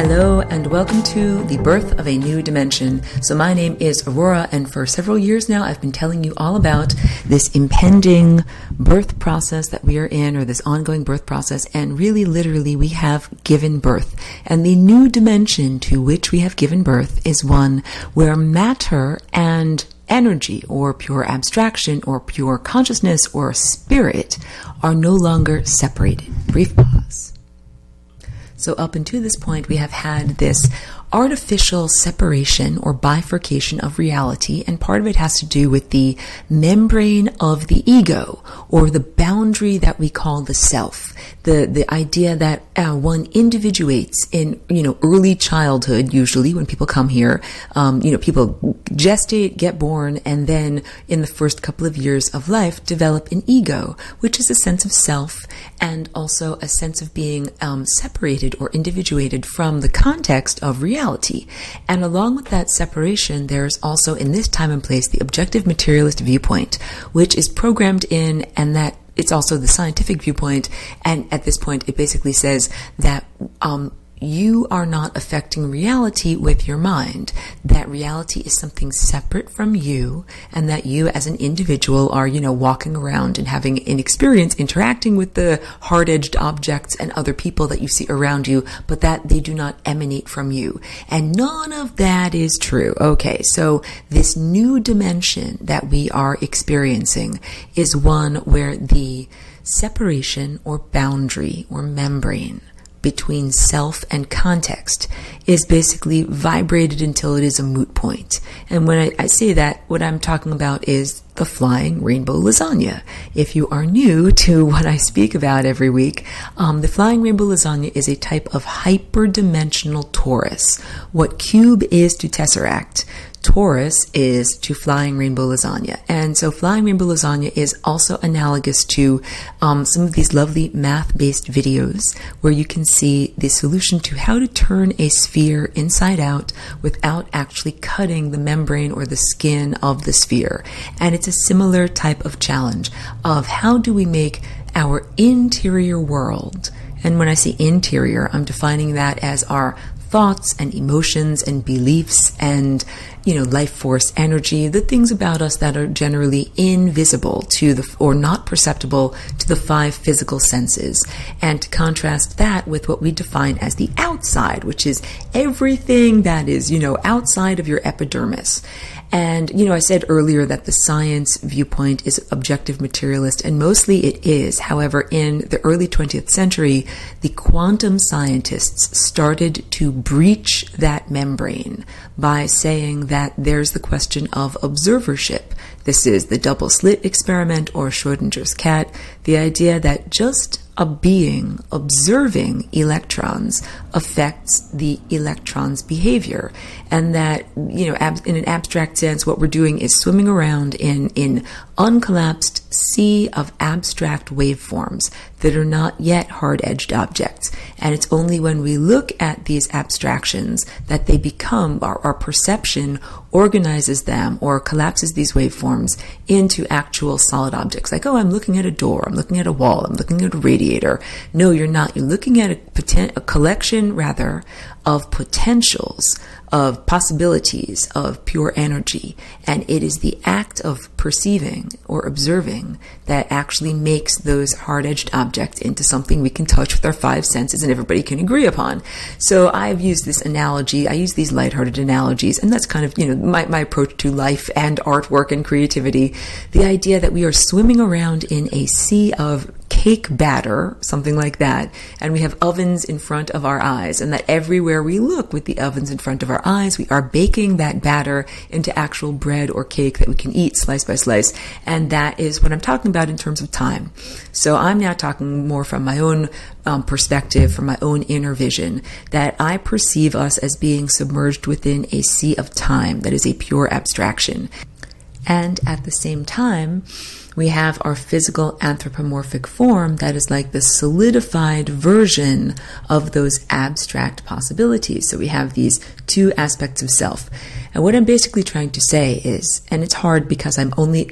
Hello and welcome to the birth of a new dimension. So my name is Aurora, and for several years now I've been telling you all about this impending birth process that we are in, or this ongoing birth process, and really literally we have given birth. And the new dimension to which we have given birth is one where matter and energy, or pure abstraction, or pure consciousness, or spirit are no longer separated. Brief pause. So up until this point, we have had this artificial separation or bifurcation of reality, and part of it has to do with the membrane of the ego, or the boundary that we call the self. The idea that one individuates in early childhood. Usually when people come here, people gestate, get born, and then in the first couple of years of life develop an ego, which is a sense of self and also a sense of being separated or individuated from the context of reality. And along with that separation, there's also in this time and place the objective materialist viewpoint, which is programmed in, and that it's also the scientific viewpoint. And at this point, it basically says that you are not affecting reality with your mind, that reality is something separate from you, and that you as an individual are, walking around and having an experience interacting with the hard-edged objects and other people that you see around you, but that they do not emanate from you. And none of that is true. Okay, so this new dimension that we are experiencing is one where the separation or boundary or membrane between self and context is basically vibrated until it is a moot point. And when I say that, what I'm talking about is the flying rainbow lasagna. If you are new to what I speak about every week, the flying rainbow lasagna is a type of hyperdimensional torus. What cube is to tesseract, torus is to flying rainbow lasagna. And so flying rainbow lasagna is also analogous to some of these lovely math-based videos where you can see the solution to how to turn a sphere inside out without actually cutting the membrane or the skin of the sphere. And it's a similar type of challenge of how do we make our interior world, and when I say interior, I'm defining that as our thoughts and emotions and beliefs and life force energy, the things about us that are generally invisible to or not perceptible to the five physical senses, and to contrast that with what we define as the outside, which is everything that is outside of your epidermis. And, I said earlier that the science viewpoint is objective materialist, and mostly it is. However, in the early 20th century, the quantum scientists started to breach that membrane by saying that there's the question of observership. This is the double slit experiment, or Schrödinger's cat, the idea that just a being observing electrons affects the electron's behavior. And that, in an abstract sense, what we're doing is swimming around in uncollapsed sea of abstract waveforms that are not yet hard-edged objects. And it's only when we look at these abstractions that they become, our perception organizes them or collapses these waveforms into actual solid objects. Like, I'm looking at a door, I'm looking at a wall, I'm looking at a radiator. No, you're not. You're looking at a collection, rather, of potentials, of possibilities, of pure energy. And it is the act of perceiving or observing that actually makes those hard-edged objects into something we can touch with our five senses and everybody can agree upon. So I've used this analogy, I use these lighthearted analogies, and that's kind of, my approach to life and artwork and creativity. The idea that we are swimming around in a sea of cake batter, something like that, and we have ovens in front of our eyes, and that everywhere we look with the ovens in front of our eyes, we are baking that batter into actual bread or cake that we can eat slice by slice. And that is what I'm talking about in terms of time. So I'm now talking more from my own perspective, from my own inner vision, that I perceive us as being submerged within a sea of time that is a pure abstraction. And at the same time, We have our physical anthropomorphic form that is like the solidified version of those abstract possibilities. So we have these two aspects of self. And what I'm basically trying to say is, and it's hard because I'm only,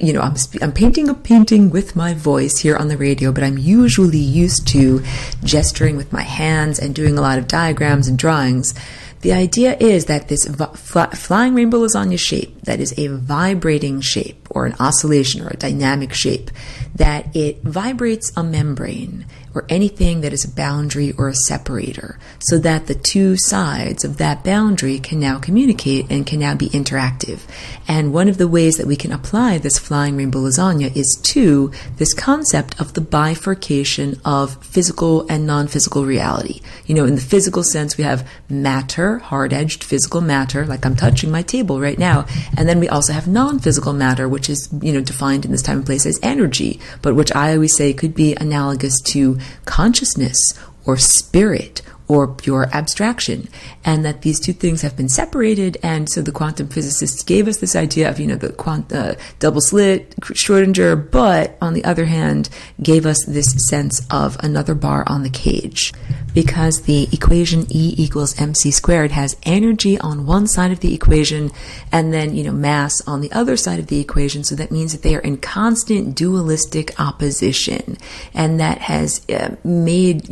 I'm painting a painting with my voice here on the radio, but I'm usually used to gesturing with my hands and doing a lot of diagrams and drawings. The idea is that this flying rainbow lasagna shape, that is a vibrating shape or an oscillation or a dynamic shape, that it vibrates a membrane or anything that is a boundary or a separator, so that the two sides of that boundary can now communicate and can now be interactive. And one of the ways that we can apply this flying rainbow lasagna is to this concept of the bifurcation of physical and non-physical reality. In the physical sense, we have matter, hard-edged physical matter, like I'm touching my table right now, and then we also have non-physical matter, which is, defined in this time and place as energy, but which I always say could be analogous to consciousness or spirit or pure abstraction, and that these two things have been separated. And so the quantum physicists gave us this idea of, the double slit, Schrodinger, but on the other hand, gave us this sense of another bar on the cage. Because the equation E equals mc squared has energy on one side of the equation and then, mass on the other side of the equation. So that means that they are in constant dualistic opposition. And that has made,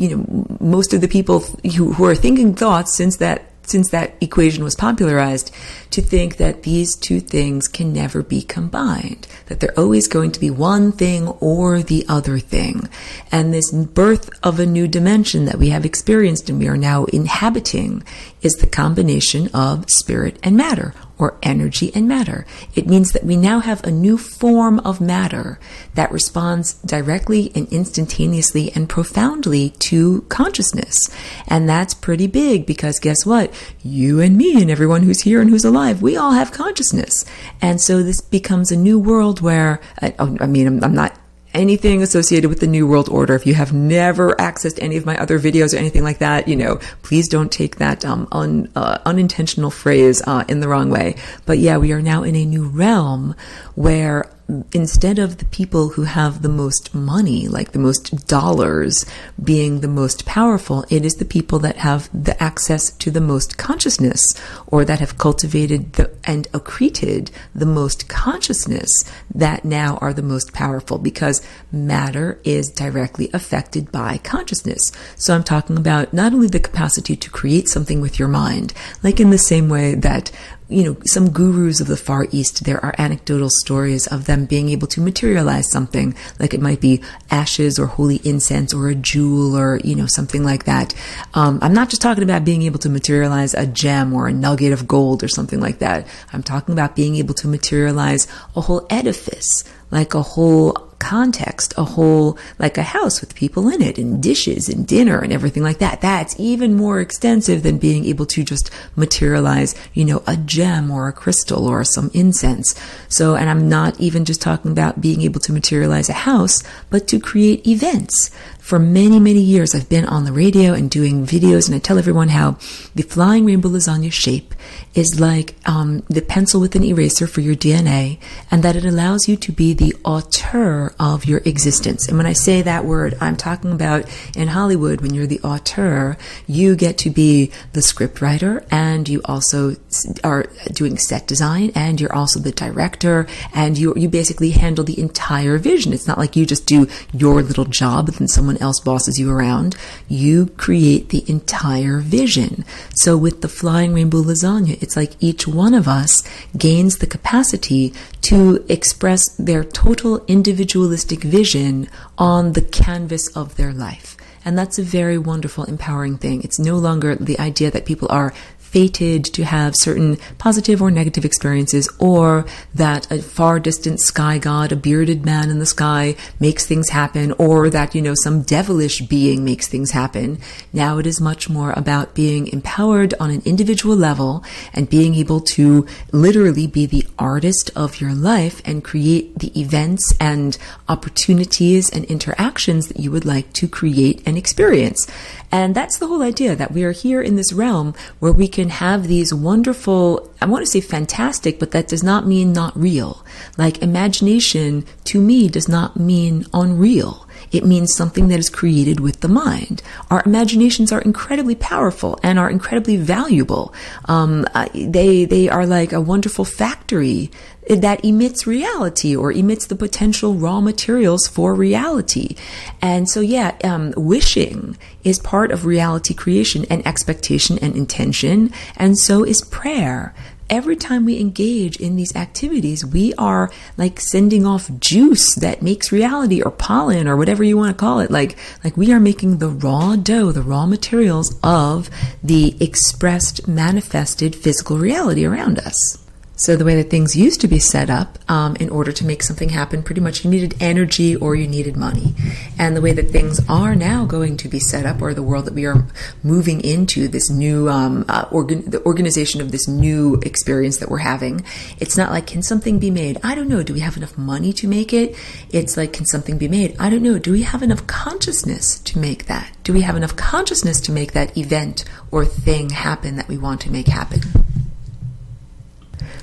most of the people who are thinking thoughts since that equation was popularized to think that these two things can never be combined, that they're always going to be one thing or the other thing. And this birth of a new dimension that we have experienced and we are now inhabiting is the combination of spirit and matter, or energy and matter. It means that we now have a new form of matter that responds directly and instantaneously and profoundly to consciousness. And that's pretty big because guess what? You and me and everyone who's here and who's alive, we all have consciousness. And so this becomes a new world where, I'm not anything associated with the New World Order. If you have never accessed any of my other videos or anything like that, please don't take that unintentional phrase in the wrong way. But yeah, we are now in a new realm where instead of the people who have the most money, like the most dollars, being the most powerful, it is the people that have the access to the most consciousness, or that have cultivated and accreted the most consciousness, that now are the most powerful, because matter is directly affected by consciousness. So I'm talking about not only the capacity to create something with your mind, like in the same way that some gurus of the Far East, there are anecdotal stories of them being able to materialize something, like it might be ashes or holy incense or a jewel or, something like that. I'm not just talking about being able to materialize a gem or a nugget of gold or something like that. I'm talking about being able to materialize a whole edifice, like a whole context, like a house with people in it and dishes and dinner and everything like that. That's even more extensive than being able to just materialize, a gem or a crystal or some incense. So, and I'm not even just talking about being able to materialize a house, but to create events. For many, many years, I've been on the radio and doing videos, and I tell everyone how the flying rainbow lasagna shape is like the pencil with an eraser for your DNA, and that it allows you to be the auteur of your existence. And when I say that word, I'm talking about in Hollywood, when you're the auteur, you get to be the scriptwriter, and you also are doing set design, and you're also the director, and you basically handle the entire vision. It's not like you just do your little job and then someone else bosses you around. You create the entire vision. So with the flying rainbow lasagna, it's like each one of us gains the capacity to express their total individualistic vision on the canvas of their life. And that's a very wonderful, empowering thing. It's no longer the idea that people are fated to have certain positive or negative experiences, or that a far distant sky god, a bearded man in the sky, makes things happen, or that, some devilish being makes things happen. Now it is much more about being empowered on an individual level and being able to literally be the artist of your life and create the events and opportunities and interactions that you would like to create and experience. And that's the whole idea, that we are here in this realm where we can and have these wonderful, I want to say fantastic, but that does not mean not real. Like imagination to me does not mean unreal. It means something that is created with the mind. Our imaginations are incredibly powerful and are incredibly valuable. They are like a wonderful factory that emits reality or emits the potential raw materials for reality. And so, wishing is part of reality creation and expectation and intention. And so is prayer. Every time we engage in these activities, we are like sending off juice that makes reality, or pollen, or whatever you want to call it. Like we are making the raw dough, the raw materials of the expressed, manifested physical reality around us. So the way that things used to be set up, in order to make something happen, pretty much you needed energy or you needed money. And the way that things are now going to be set up, or the world that we are moving into, this new the organization of this new experience that we're having, it's not like, can something be made? I don't know. Do we have enough money to make it? It's like, can something be made? I don't know. Do we have enough consciousness to make that? Do we have enough consciousness to make that event or thing happen that we want to make happen?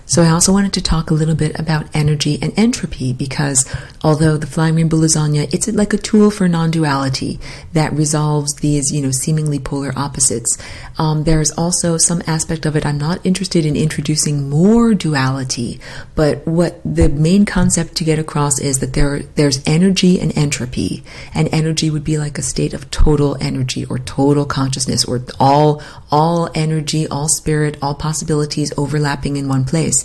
So I also wanted to talk a little bit about energy and entropy, because although the Flying Rainbow Lasagna, it's like a tool for non-duality that resolves these, seemingly polar opposites. There's also some aspect of it, I'm not interested in introducing more duality, but what the main concept to get across is that there's energy and entropy. And energy would be like a state of total energy or total consciousness, or all energy, all spirit, all possibilities overlapping in one place.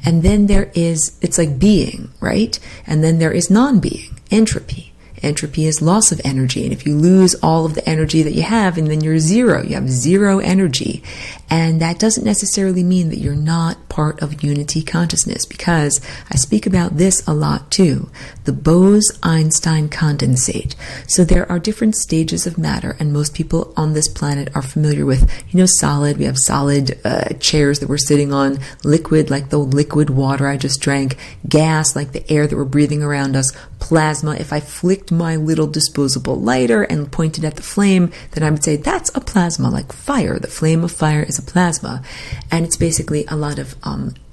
And then it's like being, right? And then there is non-being, entropy. Entropy is loss of energy. And if you lose all of the energy that you have, and then you're zero, you have zero energy. And that doesn't necessarily mean that you're not part of unity consciousness, because I speak about this a lot too. The Bose-Einstein condensate. So there are different stages of matter, and most people on this planet are familiar with, solid. We have solid chairs that we're sitting on, liquid, like the liquid water I just drank, gas, like the air that we're breathing around us, plasma. If I flicked my little disposable lighter and pointed at the flame, then I would say that's a plasma, like fire. The flame of fire is a plasma. And it's basically a lot of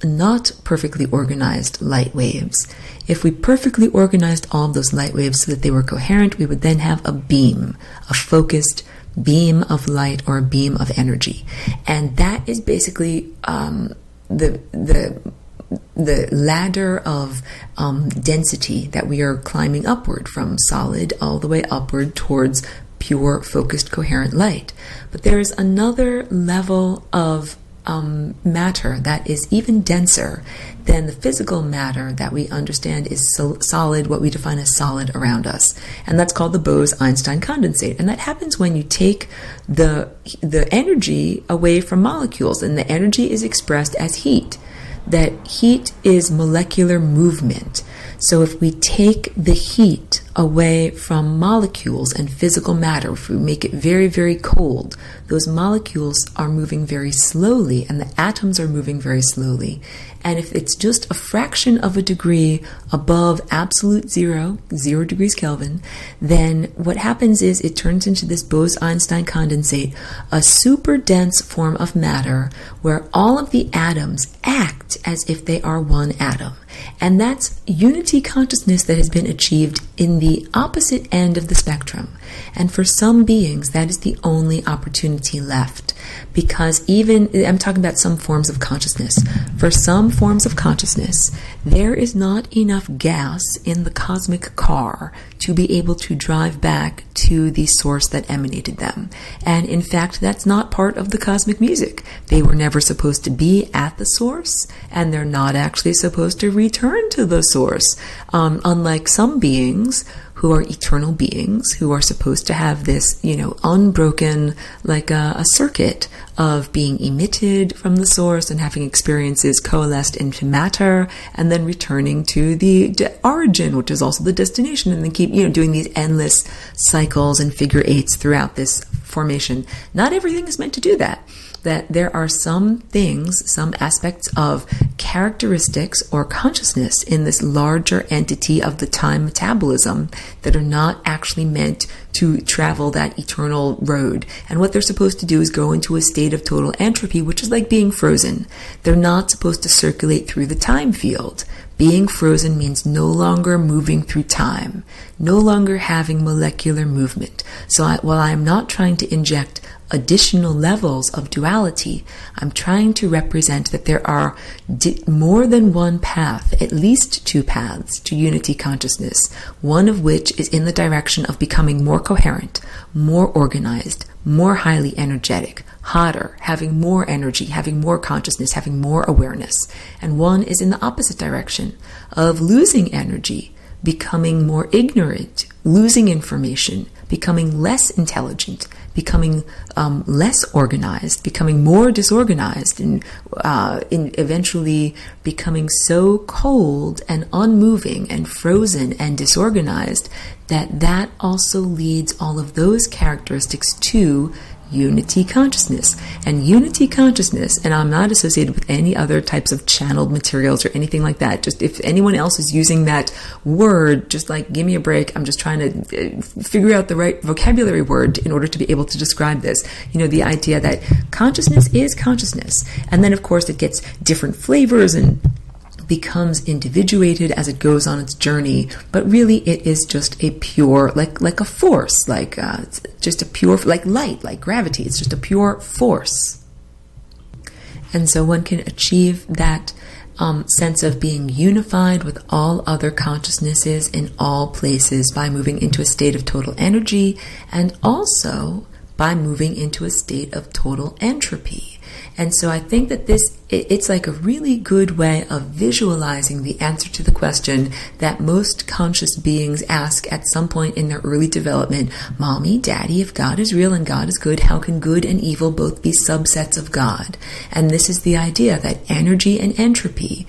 not perfectly organized light waves. If we perfectly organized all of those light waves so that they were coherent, we would then have a beam, a focused beam of light or a beam of energy. And that is basically the ladder of density that we are climbing upward, from solid all the way upward towards pure, focused, coherent light. But there is another level of matter that is even denser than the physical matter that we understand is solid, what we define as solid around us. And that's called the Bose-Einstein condensate. And that happens when you take the energy away from molecules, and the energy is expressed as heat. That heat is molecular movement. So if we take the heat away from molecules and physical matter, if we make it very, very cold, those molecules are moving very slowly and the atoms are moving very slowly. And if it's just a fraction of a degree above absolute 0 degrees Kelvin, then what happens is it turns into this Bose-Einstein condensate, a super dense form of matter where all of the atoms act as if they are one atom. And that's unity consciousness that has been achieved in the opposite end of the spectrum. And for some beings, that is the only opportunity left. Because I'm talking about some forms of consciousness. For some forms of consciousness, there is not enough gas in the cosmic car to be able to drive back to the source that emanated them. And in fact, that's not part of the cosmic music. They were never supposed to be at the source, and they're not actually supposed to return to the source. Unlike some beings who are eternal beings, who are supposed to have this, unbroken, like a circuit of being emitted from the source and having experiences coalesced into matter, and then returning to the origin, which is also the destination, and then keep, doing these endless cycles and figure eights throughout this formation. Not everything is meant to do that. That there are some things, some aspects of characteristics or consciousness in this larger entity of the time metabolism that are not actually meant to travel that eternal road. And what they're supposed to do is go into a state of total entropy, which is like being frozen. They're not supposed to circulate through the time field. Being frozen means no longer moving through time, no longer having molecular movement. So while I'm not trying to inject additional levels of duality, I'm trying to represent that there are more than one path, at least two paths to unity consciousness, one of which is in the direction of becoming more coherent, more organized, more highly energetic, hotter, having more energy, having more consciousness, having more awareness. And one is in the opposite direction of losing energy, becoming more ignorant, losing information, becoming less intelligent, becoming less organized, becoming more disorganized, and eventually becoming so cold and unmoving and frozen and disorganized that also leads all of those characteristics to unity consciousness. And unity consciousness, and I'm not associated with any other types of channeled materials or anything like that. Just if anyone else is using that word, just like give me a break. I'm just trying to figure out the right vocabulary word in order to be able to describe this. The idea that consciousness is consciousness. And then of course it gets different flavors and becomes individuated as it goes on its journey, but really it is just a pure, like a force, just a pure, like light, like gravity. It's just a pure force. And so one can achieve that sense of being unified with all other consciousnesses in all places by moving into a state of total energy, and also by moving into a state of total entropy. And so I think that it's like a really good way of visualizing the answer to the question that most conscious beings ask at some point in their early development. Mommy, Daddy, if God is real and God is good, how can good and evil both be subsets of God? And this is the idea that energy and entropy,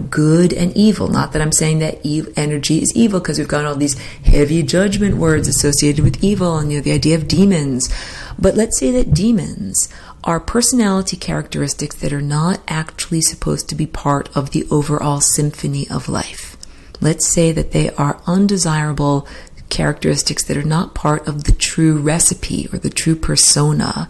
good and evil. Not that I'm saying that energy is evil, because we've got all these heavy judgment words associated with evil and the idea of demons. But let's say that demons are personality characteristics that are not actually supposed to be part of the overall symphony of life. Let's say that they are undesirable characteristics that are not part of the true recipe or the true persona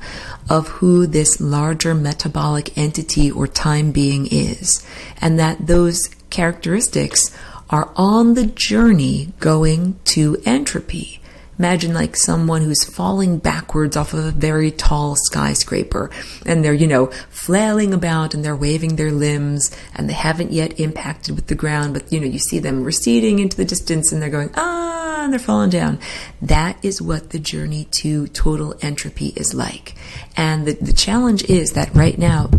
of who this larger metabolic entity or time being is. And that those characteristics are on the journey going to entropy. Imagine like someone who's falling backwards off of a very tall skyscraper, and they're, flailing about and they're waving their limbs and they haven't yet impacted with the ground, but you see them receding into the distance and they're going, and they're falling down. That is what the journey to total entropy is like. And the challenge is that right now,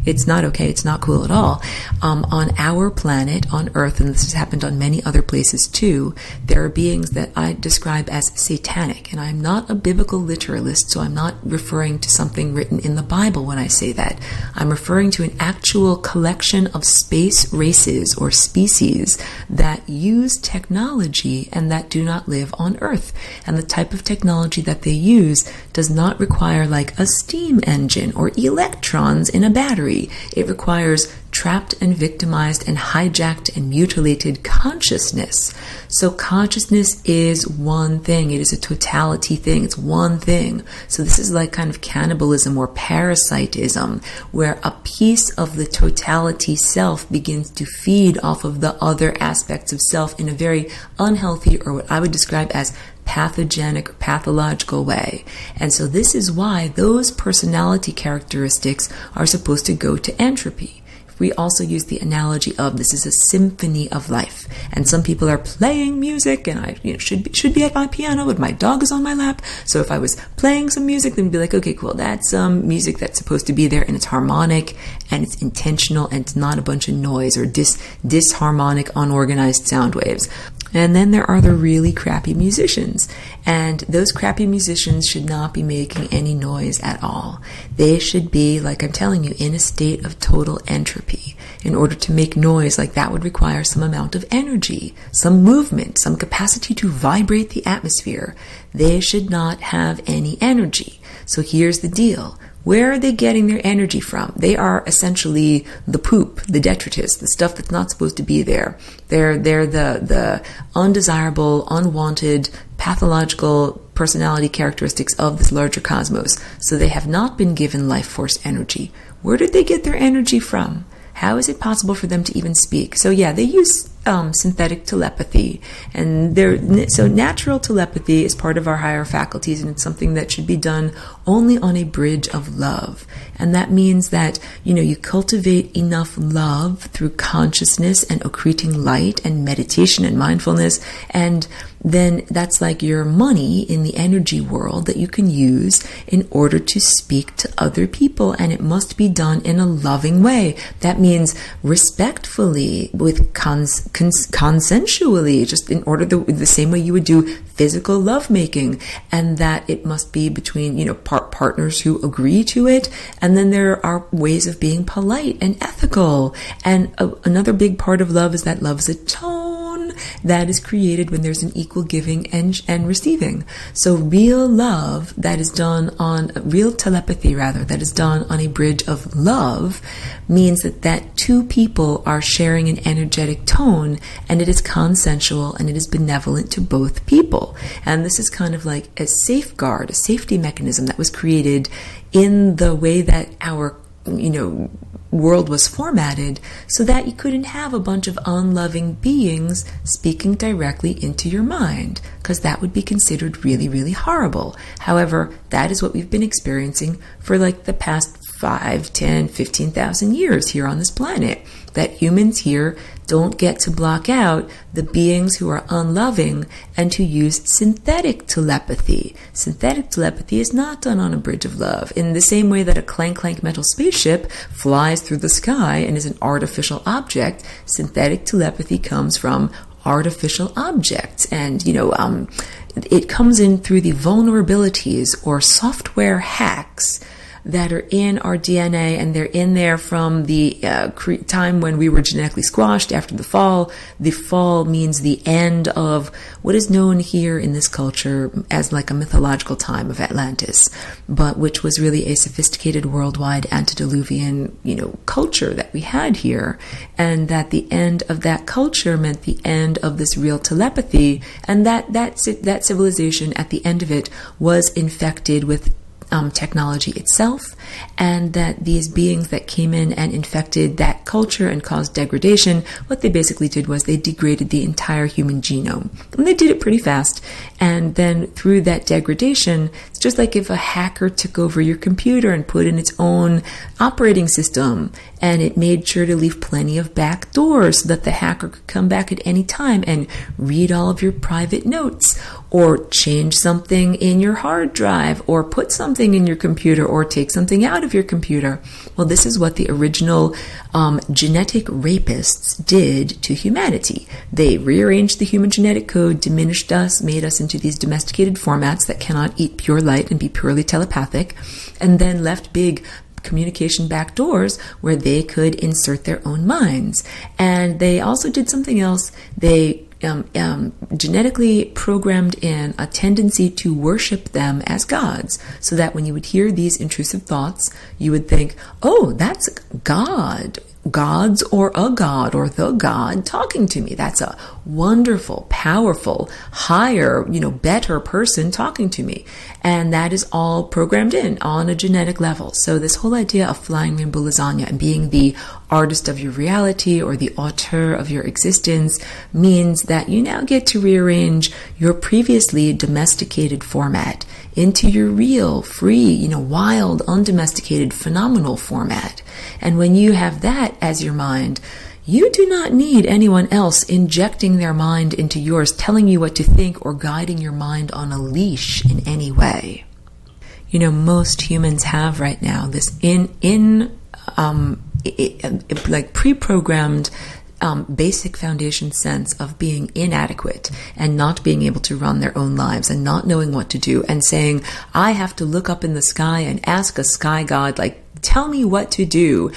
it's not okay, it's not cool at all. On our planet, on Earth, and this has happened on many other places too, there are beings that I describe as satanic. And I'm not a biblical literalist, so I'm not referring to something written in the Bible when I say that. I'm referring to an actual collection of space races or species that use technology and that do not live on Earth. And the type of technology that they use does not require like a steam engine or electrons in a battery. It requires trapped and victimized and hijacked and mutilated consciousness. So consciousness is one thing. It is a totality thing. It's one thing. So this is like kind of cannibalism or parasitism, where a piece of the totality self begins to feed off of the other aspects of self in a very unhealthy, or what I would describe as pathogenic or pathological way. And so this is why those personality characteristics are supposed to go to entropy. We also use the analogy of this is a symphony of life, and some people are playing music, and I should be at my piano, but my dog is on my lap. So if I was playing some music, then we'd be like, okay, cool, that's music that's supposed to be there, and it's harmonic, and it's intentional, and it's not a bunch of noise or disharmonic, unorganized sound waves. And then there are the really crappy musicians. And those crappy musicians should not be making any noise at all. They should be, like I'm telling you, in a state of total entropy. In order to make noise, like that would require some amount of energy, some movement, some capacity to vibrate the atmosphere. They should not have any energy. So here's the deal. Where are they getting their energy from? They are essentially the poop, the detritus, the stuff that's not supposed to be there. They're the undesirable, unwanted, pathological personality characteristics of this larger cosmos. So they have not been given life force energy. Where did they get their energy from? How is it possible for them to even speak? So yeah, they use synthetic telepathy, and so natural telepathy is part of our higher faculties, and it's something that should be done only on a bridge of love. And that means that, you cultivate enough love through consciousness and accreting light and meditation and mindfulness, and then that's like your money in the energy world that you can use in order to speak to other people, and it must be done in a loving way. That means respectfully, with consensually, just in order the same way you would do physical lovemaking, and that it must be between partners who agree to it. And then there are ways of being polite and ethical. And another big part of love is that love is a tone that is created when there's an equal giving and receiving. So real love that is done on real telepathy, that is done on a bridge of love, means that two people are sharing an energetic tone, and it is consensual and it is benevolent to both people. And this is kind of like a safeguard, a safety mechanism that was created in the way that our world was formatted, so that you couldn't have a bunch of unloving beings speaking directly into your mind, because that would be considered really, really horrible. However, that is what we've been experiencing for like the past 5, 10, 15,000 years here on this planet, that humans here don't get to block out the beings who are unloving and to use synthetic telepathy. Synthetic telepathy is not done on a bridge of love. In the same way that a clank metal spaceship flies through the sky and is an artificial object, synthetic telepathy comes from artificial objects. And, it comes in through the vulnerabilities or software hacks that are in our DNA, and they're in there from the time when we were genetically squashed after the fall. The fall means the end of what is known here in this culture as like a mythological time of Atlantis, but which was really a sophisticated worldwide antediluvian, culture that we had here, and that the end of that culture meant the end of this real telepathy, and that civilization at the end of it was infected with technology itself, and that these beings that came in and infected that culture and caused degradation, what they basically did was they degraded the entire human genome. And they did it pretty fast. And then through that degradation, it's just like if a hacker took over your computer and put in its own operating system, and it made sure to leave plenty of back doors so that the hacker could come back at any time and read all of your private notes, or change something in your hard drive, or put something in your computer, or take something out of your computer. Well, this is what the original genetic rapists did to humanity. They rearranged the human genetic code, diminished us, made us into these domesticated formats that cannot eat pure light and be purely telepathic, and then left big communication back doors where they could insert their own minds. And they also did something else. They genetically programmed in a tendency to worship them as gods, so that when you would hear these intrusive thoughts, you would think, oh, that's God. Gods or a god or the God talking to me. That's a wonderful, powerful, higher, better person talking to me. And that is all programmed in on a genetic level. So this whole idea of flying rainbow lasagna and being the artist of your reality or the auteur of your existence means that you now get to rearrange your previously domesticated format into your real, free, wild, undomesticated, phenomenal format. And when you have that as your mind, you do not need anyone else injecting their mind into yours, telling you what to think, or guiding your mind on a leash in any way. Most humans have right now this like pre-programmed basic foundation sense of being inadequate and not being able to run their own lives and not knowing what to do, and saying, I have to look up in the sky and ask a sky god, like, tell me what to do,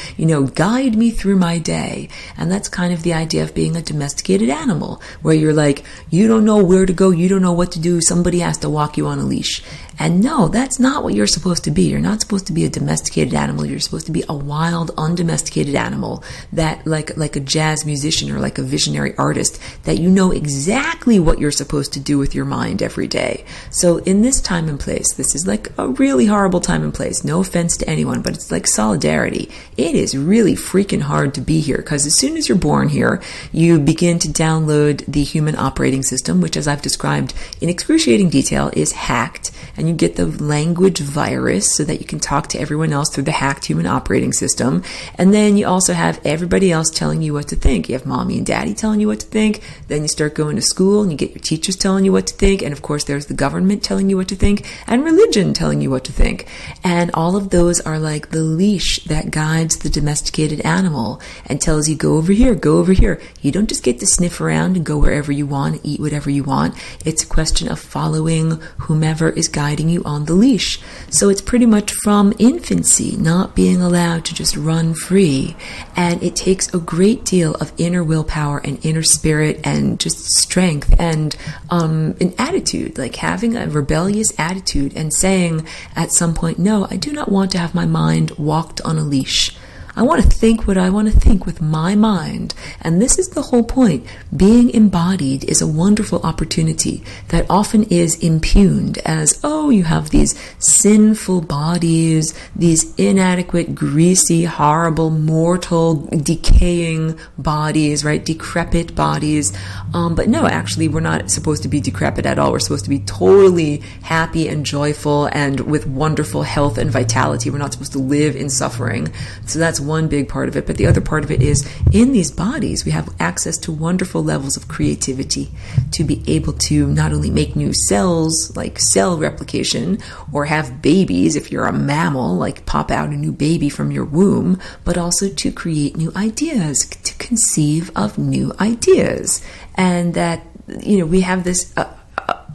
guide me through my day. And that's kind of the idea of being a domesticated animal, where you're like, you don't know where to go, you don't know what to do, somebody has to walk you on a leash. And no, that's not what you're supposed to be. You're not supposed to be a domesticated animal. You're supposed to be a wild, undomesticated animal that like a jazz musician or like a visionary artist, that you know exactly what you're supposed to do with your mind every day. So in this time and place, this is like a really horrible time and place. No offense to anyone, but it's like solidarity. It is really freaking hard to be here, because as soon as you're born here, you begin to download the human operating system, which, as I've described in excruciating detail, is hacked, and you get the language virus so that you can talk to everyone else through the hacked human operating system. And then you also have everybody else telling you what to think. You have mommy and daddy telling you what to think. Then you start going to school and you get your teachers telling you what to think. And of course, there's the government telling you what to think, and religion telling you what to think. And all of those are like the leash that guides the domesticated animal and tells you, go over here, go over here. You don't just get to sniff around and go wherever you want, eat whatever you want. It's a question of following whomever is guiding you on the leash. So it's pretty much from infancy, not being allowed to just run free. And it takes a great deal of inner willpower and inner spirit and just strength and an attitude, like having a rebellious attitude and saying at some point, no, I do not want to have my mind walked on a leash. I want to think what I want to think with my mind. And this is the whole point. Being embodied is a wonderful opportunity that often is impugned as, oh, you have these sinful bodies, these inadequate, greasy, horrible, mortal, decaying bodies, right? Decrepit bodies. But no, actually, we're not supposed to be decrepit at all. We're supposed to be totally happy and joyful and with wonderful health and vitality. We're not supposed to live in suffering. So that's one big part of it. But the other part of it is, in these bodies, we have access to wonderful levels of creativity to be able to not only make new cells, like cell replication, or have babies, if you're a mammal, like pop out a new baby from your womb, but also to create new ideas, to conceive of new ideas. And that, we have this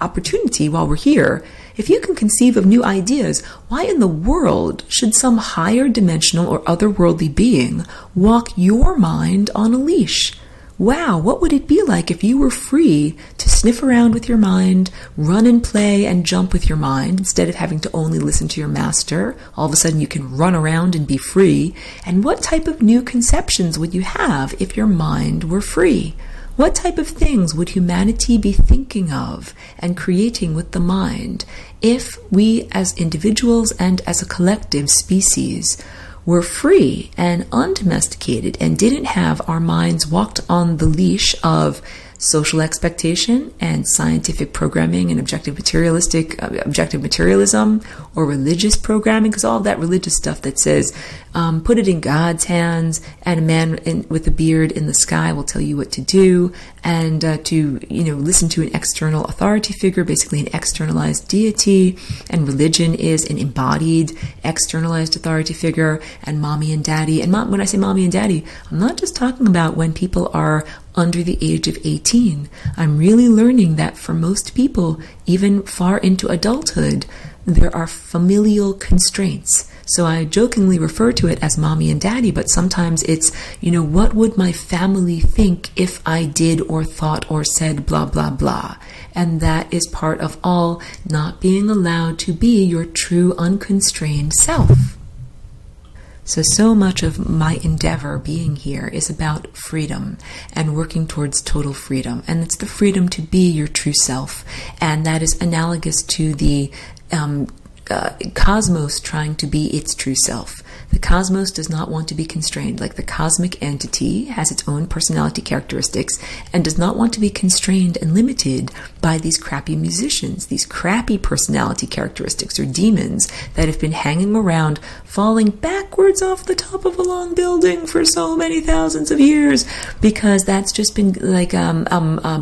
opportunity while we're here. If you can conceive of new ideas, why in the world should some higher dimensional or otherworldly being walk your mind on a leash? Wow, what would it be like if you were free to sniff around with your mind, run and play and jump with your mind, instead of having to only listen to your master? All of a sudden you can run around and be free. And what type of new conceptions would you have if your mind were free? What type of things would humanity be thinking of and creating with the mind if we as individuals and as a collective species were free and undomesticated and didn't have our minds walked on the leash of social expectation and scientific programming and objective materialism or religious programming? Because all of that religious stuff that says put it in God's hands, and a man with a beard in the sky will tell you what to do, and to listen to an external authority figure, basically an externalized deity. And religion is an embodied externalized authority figure, and mommy and daddy. And when I say mommy and daddy, I'm not just talking about when people are under the age of 18. I'm really learning that for most people, even far into adulthood, there are familial constraints. So I jokingly refer to it as mommy and daddy, but sometimes it's, what would my family think if I did or thought or said blah, blah, blah. And that is part of all not being allowed to be your true unconstrained self. So much of my endeavor being here is about freedom and working towards total freedom. And it's the freedom to be your true self. And that is analogous to the cosmos trying to be its true self. The cosmos does not want to be constrained. Like the cosmic entity has its own personality characteristics and does not want to be constrained and limited by these crappy musicians, these crappy personality characteristics or demons that have been hanging around, falling backwards off the top of a long building for so many thousands of years, because that's just been like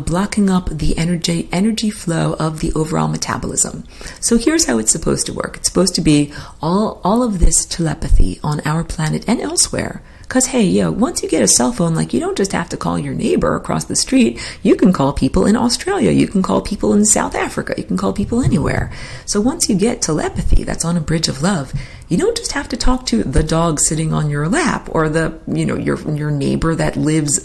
blocking up the energy flow of the overall metabolism. So here's how it's supposed to work. It's supposed to be all of this telepathy on our planet and elsewhere. Because, hey, once you get a cell phone, you don't just have to call your neighbor across the street. You can call people in Australia. You can call people in South Africa. You can call people anywhere. So once you get telepathy that's on a bridge of love, you don't just have to talk to the dog sitting on your lap or your neighbor that lives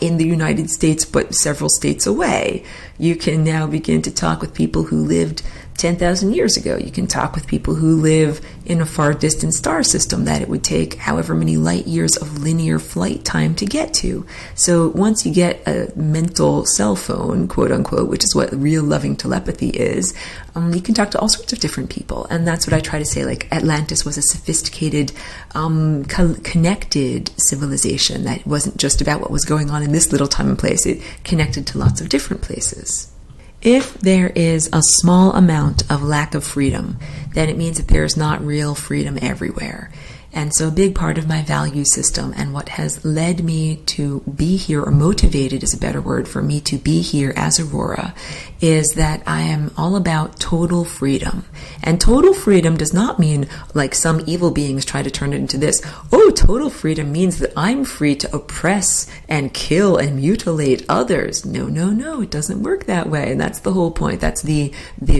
in the United States but several states away. You can now begin to talk with people who lived 10,000 years ago. You can talk with people who live in a far distant star system that it would take however many light years of linear flight time to get to. So once you get a mental cell phone, quote unquote, which is what real loving telepathy is, you can talk to all sorts of different people. And that's what I try to say, like Atlantis was a sophisticated, connected civilization that wasn't just about what was going on in this little time and place. It connected to lots of different places. If there is a small amount of lack of freedom, then it means that there is not real freedom everywhere. And so a big part of my value system and what has led me to be here, or motivated is a better word for me to be here as Aurora, is that I am all about total freedom. And total freedom does not mean, like some evil beings try to turn it into this, oh, total freedom means that I'm free to oppress and kill and mutilate others. No, no, no, it doesn't work that way. And that's the whole point. That's the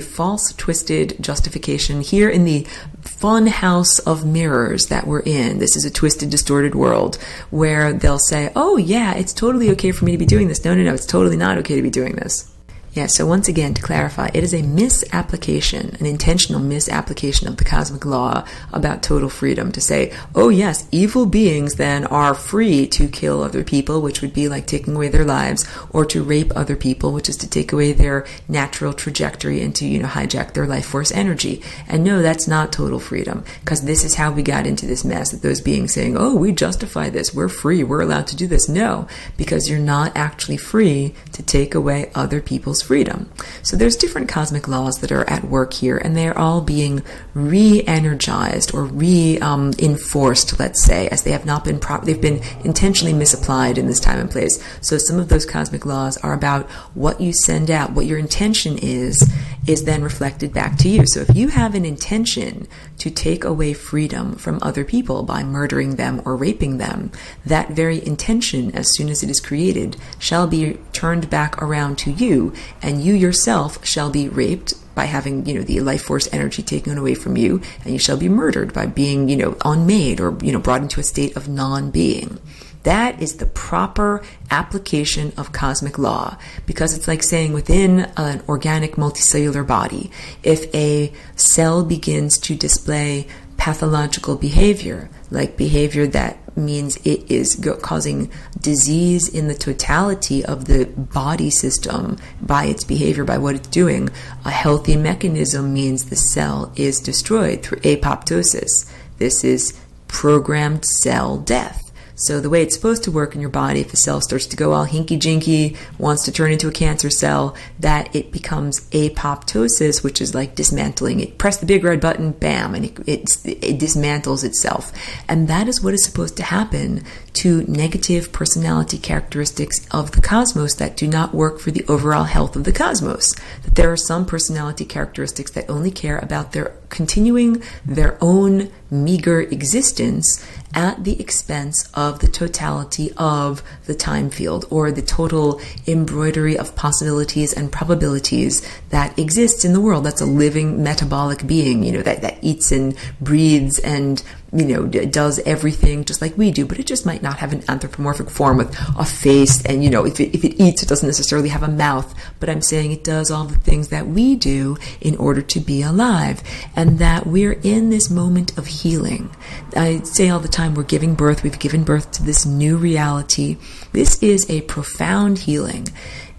false, twisted justification here in the fun house of mirrors that we're in. This is a twisted, distorted world where they'll say, oh yeah, it's totally okay for me to be doing this. No, no, no, it's totally not okay to be doing this. Yeah, so once again, to clarify, it is a misapplication, an intentional misapplication of the cosmic law about total freedom to say, oh yes, evil beings then are free to kill other people, which would be like taking away their lives, or to rape other people, which is to take away their natural trajectory and to, hijack their life force energy. And no, that's not total freedom, because this is how we got into this mess, that those beings saying, oh, we justify this, we're free, we're allowed to do this. No, because you're not actually free to take away other people's freedom. So there's different cosmic laws that are at work here, and they're all being re-energized or re-enforced, let's say, as they have not been they've been intentionally misapplied in this time and place. So some of those cosmic laws are about what you send out, what your intention is then reflected back to you. So if you have an intention to take away freedom from other people by murdering them or raping them, that very intention, as soon as it is created, shall be turned back around to you, and you yourself shall be raped by having, the life force energy taken away from you, and you shall be murdered by being, unmade or, brought into a state of non-being. That is the proper application of cosmic law, because it's like saying within an organic multicellular body, if a cell begins to display pathological behavior, like behavior that means it is causing disease in the totality of the body system by its behavior, by what it's doing, a healthy mechanism means the cell is destroyed through apoptosis. This is programmed cell death. So the way it's supposed to work in your body, if a cell starts to go all hinky-jinky, wants to turn into a cancer cell, that it becomes apoptosis, which is like dismantling. It press the big red button, bam, and it dismantles itself. And that is what is supposed to happen to negative personality characteristics of the cosmos that do not work for the overall health of the cosmos. That there are some personality characteristics that only care about their continuing their own meager existence at the expense of the totality of the time field, or the total embroidery of possibilities and probabilities that exists in the world. That's a living metabolic being, that eats and breathes and does everything just like we do, but it just might not have an anthropomorphic form with a face, and if it eats, it doesn't necessarily have a mouth, but I'm saying it does all the things that we do in order to be alive, and that we're in this moment of healing. I say all the time, we've given birth to this new reality. This is a profound healing.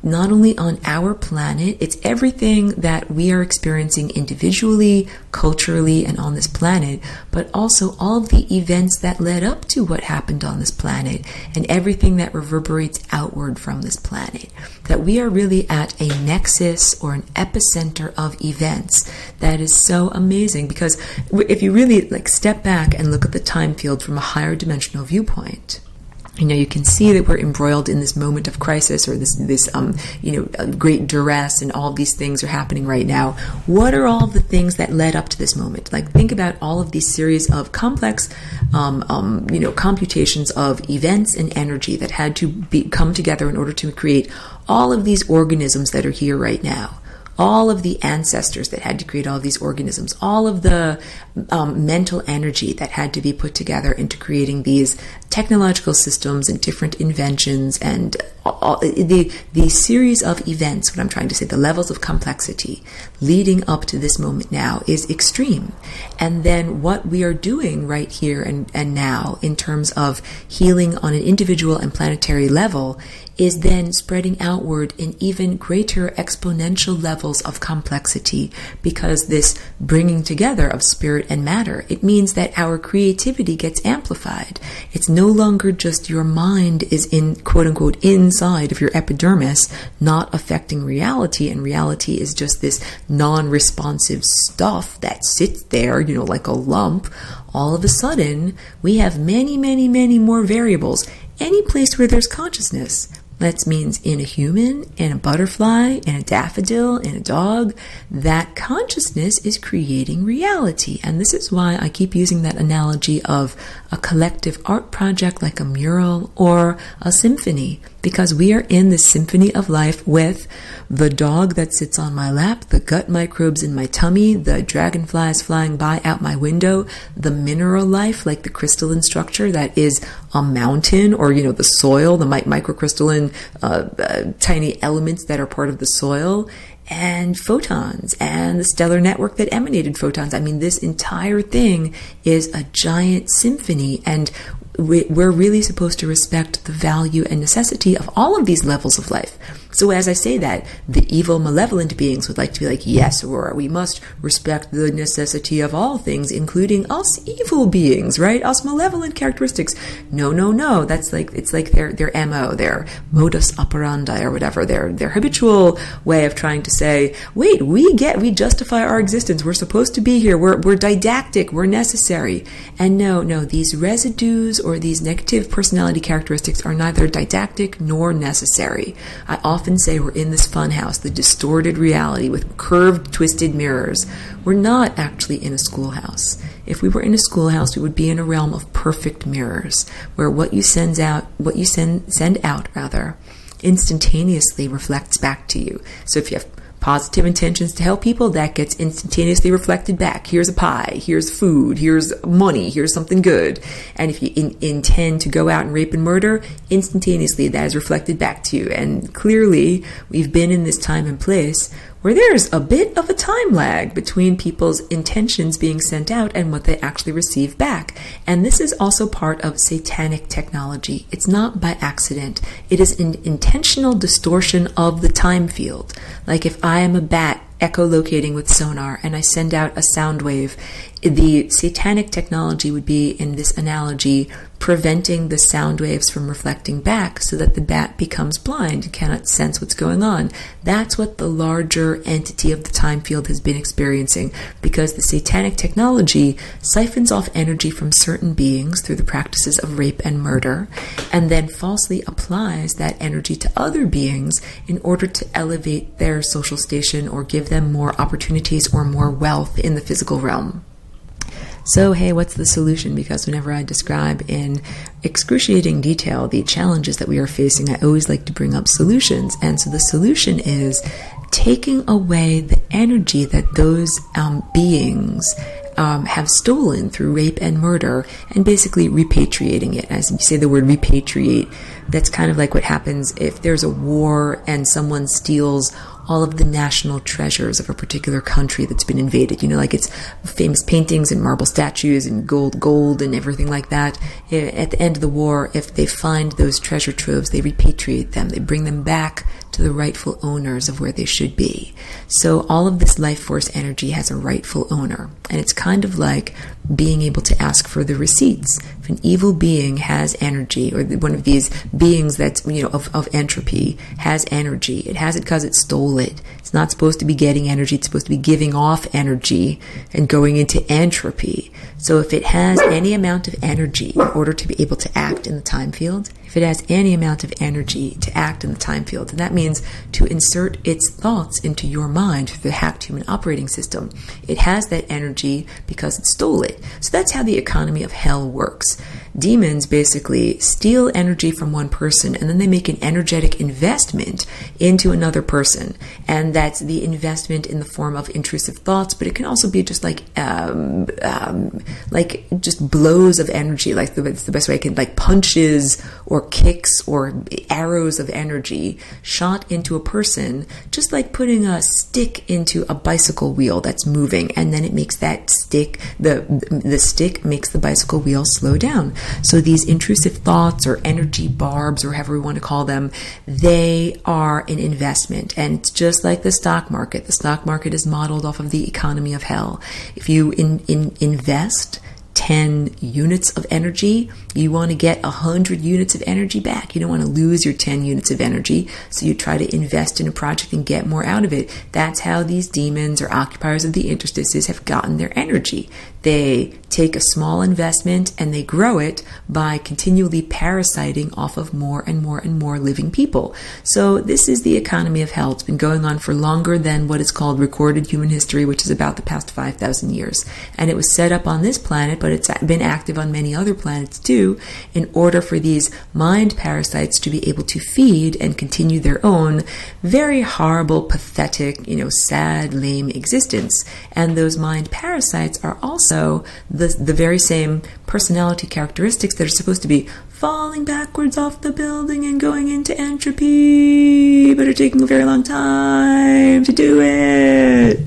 Not only on our planet, it's everything that we are experiencing individually, culturally, and on this planet, but also all of the events that led up to what happened on this planet, and everything that reverberates outward from this planet. That we are really at a nexus or an epicenter of events that is so amazing, because if you really step back and look at the time field from a higher dimensional viewpoint, you can see that we're embroiled in this moment of crisis, or this great duress, and all of these things are happening right now. What are all the things that led up to this moment? Think about all of these series of complex, computations of events and energy that had to come together in order to create all of these organisms that are here right now. all of the ancestors that had to create all of these organisms, all of the mental energy that had to be put together into creating these technological systems and different inventions, and the series of events, what I'm trying to say, the levels of complexity leading up to this moment now is extreme. And then what we are doing right here and now in terms of healing on an individual and planetary level is then spreading outward in even greater exponential levels of complexity, because this bringing together of spirit and matter, it means that our creativity gets amplified. It's no longer just your mind is in, quote unquote, inside of your epidermis, not affecting reality, and reality is just this non-responsive stuff that sits there, like a lump. All of a sudden, we have many, many, many more variables. Any place where there's consciousness, that means in a human, in a butterfly, in a daffodil, in a dog, that consciousness is creating reality. And this is why I keep using that analogy of a collective art project like a mural or a symphony, because we are in this symphony of life with the dog that sits on my lap, the gut microbes in my tummy, the dragonflies flying by out my window, the mineral life like the crystalline structure that is a mountain, or the soil, the microcrystalline tiny elements that are part of the soil, and photons, and the stellar network that emanated photons. I mean, this entire thing is a giant symphony, and we're really supposed to respect the value and necessity of all of these levels of life. So as I say that, the evil, malevolent beings would like to be like, yes, Aurora, we must respect the necessity of all things, including us evil beings, right? Us malevolent characteristics. No. That's like, it's like their MO, their modus operandi, or whatever, their habitual way of trying to say, wait, we justify our existence. We're supposed to be here. We're didactic. We're necessary. And no, these residues or these negative personality characteristics are neither didactic nor necessary. I often say we're in this fun house, the distorted reality with curved, twisted mirrors. We're not actually in a schoolhouse. If we were in a schoolhouse, we would be in a realm of perfect mirrors, where what you send out, instantaneously reflects back to you. So if you have positive intentions to help people, that gets instantaneously reflected back. Here's a pie, here's food, here's money, here's something good. And if you intend to go out and rape and murder, instantaneously that is reflected back to you. And clearly, we've been in this time and place where there's a bit of a time lag between people's intentions being sent out and what they actually receive back. And this is also part of satanic technology. It's not by accident. It is an intentional distortion of the time field. Like if I am a bat echolocating with sonar and I send out a sound wave, the satanic technology would be, in this analogy, preventing the sound waves from reflecting back so that the bat becomes blind and cannot sense what's going on. That's what the larger entity of the time field has been experiencing, because the satanic technology siphons off energy from certain beings through the practices of rape and murder, and then falsely applies that energy to other beings in order to elevate their social station or give them more opportunities or more wealth in the physical realm. So, hey, what's the solution? Because whenever I describe in excruciating detail the challenges that we are facing, I always like to bring up solutions. And so the solution is taking away the energy that those beings have stolen through rape and murder, and basically repatriating it. As you say the word repatriate, that's kind of like what happens if there's a war and someone steals all of the national treasures of a particular country that's been invaded. Like it's famous paintings and marble statues and gold and everything like that. At the end of the war, if they find those treasure troves, they repatriate them. They bring them back to the rightful owners of where they should be. So all of this life force energy has a rightful owner. And it's kind of like being able to ask for the receipts. If an evil being has energy, or one of these beings that's, of entropy has energy, it has it because it stole it. It's not supposed to be getting energy. It's supposed to be giving off energy and going into entropy. So if it has any amount of energy in order to be able to act in the time field, if it has any amount of energy to act in the time field, and that means to insert its thoughts into your mind through the hacked human operating system, it has that energy because it stole it. So that's how the economy of hell works. demons basically steal energy from one person, and then they make an energetic investment into another person. And that's the investment in the form of intrusive thoughts, but it can also be just like just blows of energy, like it's the best way I can, like punches or kicks or arrows of energy shot into a person, just like putting a stick into a bicycle wheel that's moving, and then it makes that stick, the stick makes the bicycle wheel slow down. So these intrusive thoughts or energy barbs, or however we want to call them, they are an investment. And it's just like the stock market. The stock market is modeled off of the economy of hell. If you invest 10 units of energy, you want to get 100 units of energy back. You don't want to lose your 10 units of energy, so you try to invest in a project and get more out of it. That's how these demons or occupiers of the interstices have gotten their energy. They take a small investment and they grow it by continually parasiting off of more and more and more living people. So this is the economy of hell. It's been going on for longer than what is called recorded human history, which is about the past 5,000 years. And it was set up on this planet, but it's been active on many other planets too, in order for these mind parasites to be able to feed and continue their own very horrible, pathetic, sad, lame existence. And those mind parasites are also the very same personality characteristics that are supposed to be falling backwards off the building and going into entropy, but are taking a very long time to do it.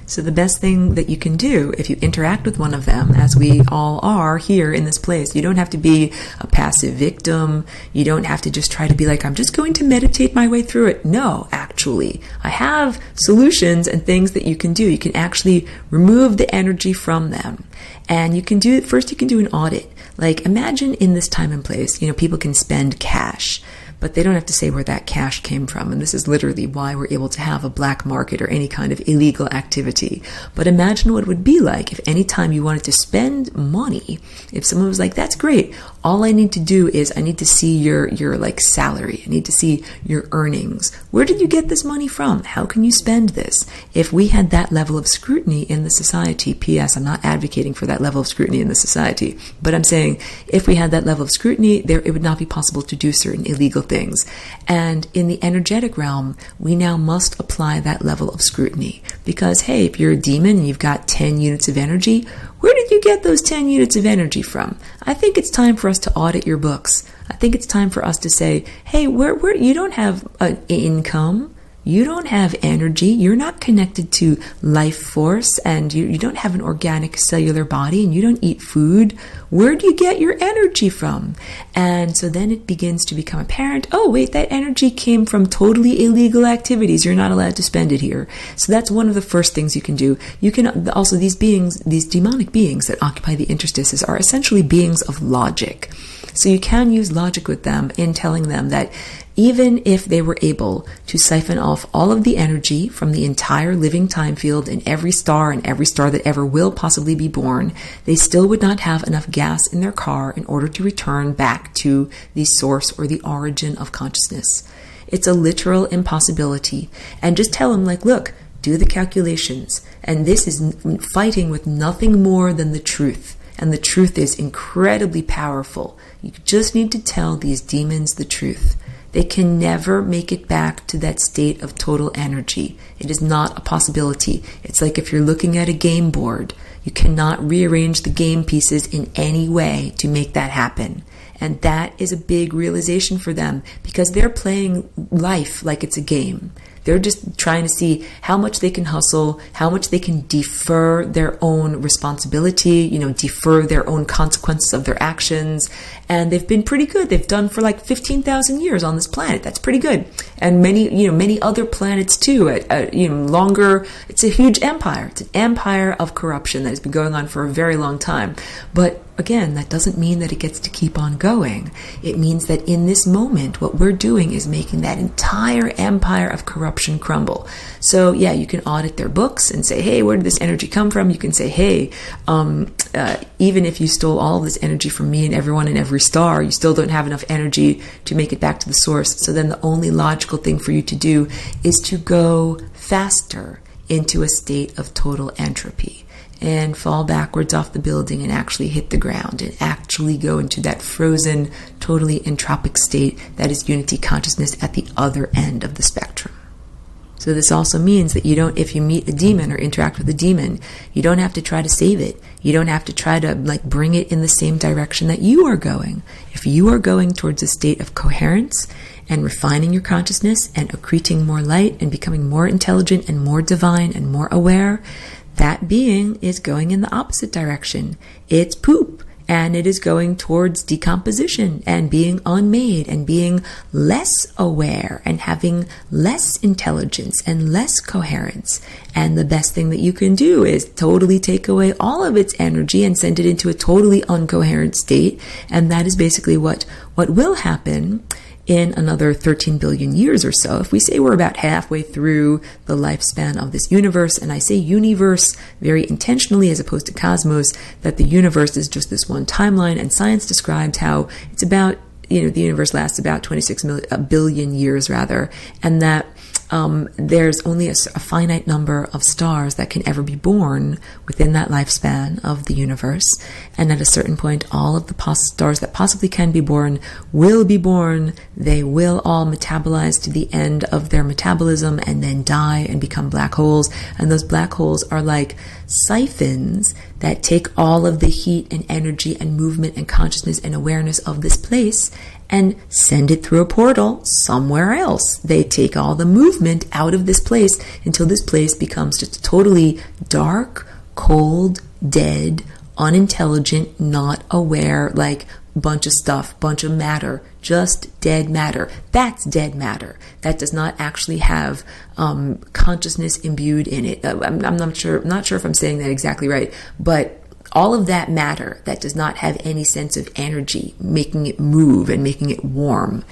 So the best thing that you can do if you interact with one of them, as we all are here in this place, you don't have to be a passive victim. You don't have to just try to be like, I'm just going to meditate my way through it. No, actually, I have solutions and things that you can do. You can actually remove the energy from them. And you can do it. First, you can do an audit. Like, imagine in this time and place, people can spend cash, but they don't have to say where that cash came from. And this is literally why we're able to have a black market or any kind of illegal activity. But imagine what it would be like if any time you wanted to spend money, if someone was like, that's great, all I need to do is I need to see your like salary. I need to see your earnings. Where did you get this money from? How can you spend this? If we had that level of scrutiny in the society, P.S., I'm not advocating for that level of scrutiny in the society, but I'm saying if we had that level of scrutiny, it would not be possible to do certain illegal things. And in the energetic realm, we now must apply that level of scrutiny. Because, hey, if you're a demon and you've got 10 units of energy, where did you get those 10 units of energy from? I think it's time for us to audit your books. I think it's time for us to say, hey, where you don't have an income, you don't have energy, you're not connected to life force, and you don't have an organic cellular body, and you don't eat food. Where do you get your energy from? And so then it begins to become apparent, oh wait, that energy came from totally illegal activities. You're not allowed to spend it here. So that's one of the first things you can do. You can also, these demonic beings that occupy the interstices are essentially beings of logic. So you can use logic with them in telling them that even if they were able to siphon off all of the energy from the entire living time field and every star that ever will possibly be born, they still would not have enough gas in their car in order to return back to the source or the origin of consciousness. It's a literal impossibility. And just tell them, like, look, do the calculations. And this is fighting with nothing more than the truth. And the truth is incredibly powerful. You just need to tell these demons the truth. They can never make it back to that state of total energy. It is not a possibility. It's like if you're looking at a game board, you cannot rearrange the game pieces in any way to make that happen. And that is a big realization for them because they're playing life like it's a game. They're just trying to see how much they can hustle, how much they can defer their own responsibility, defer their own consequences of their actions. And they've been pretty good. They've done for like 15,000 years on this planet. That's pretty good. And many other planets too, longer. It's a huge empire. It's an empire of corruption that has been going on for a very long time. But again, that doesn't mean that it gets to keep on going. It means that in this moment, what we're doing is making that entire empire of corruption crumble. So yeah, you can audit their books and say, hey, where did this energy come from? You can say, hey, even if you stole all of this energy from me and everyone in every star, you still don't have enough energy to make it back to the source. So then the only logical thing for you to do is to go faster into a state of total entropy. and fall backwards off the building and actually hit the ground and actually go into that frozen, totally entropic state that is unity consciousness at the other end of the spectrum. So this also means that if you meet a demon or interact with a demon, you don't have to try to save it. You don't have to try to bring it in the same direction that you are going. If you are going towards a state of coherence and refining your consciousness and accreting more light and becoming more intelligent and more divine and more aware, that being is going in the opposite direction. It's poop. And it is going towards decomposition and being unmade and being less aware and having less intelligence and less coherence. And the best thing that you can do is totally take away all of its energy and send it into a totally uncoherent state. And that is basically what will happen in another 13 billion years or so. If we say we're about halfway through the lifespan of this universe, and I say universe very intentionally as opposed to cosmos, that the universe is just this one timeline, and science describes how it's about, the universe lasts about 26 billion years rather, and that there's only a finite number of stars that can ever be born within that lifespan of the universe. And at a certain point, all of the stars that possibly can be born will be born. They will all metabolize to the end of their metabolism and then die and become black holes. And those black holes are like siphons that take all of the heat and energy and movement and consciousness and awareness of this place and send it through a portal somewhere else. They take all the movement out of this place until this place becomes just a totally dark, cold, dead, unintelligent, not aware, bunch of stuff, bunch of matter, just dead matter. That's dead matter. That does not actually have consciousness imbued in it. I'm not sure if I'm saying that exactly right, but all of that matter that does not have any sense of energy, making it move and making it warm,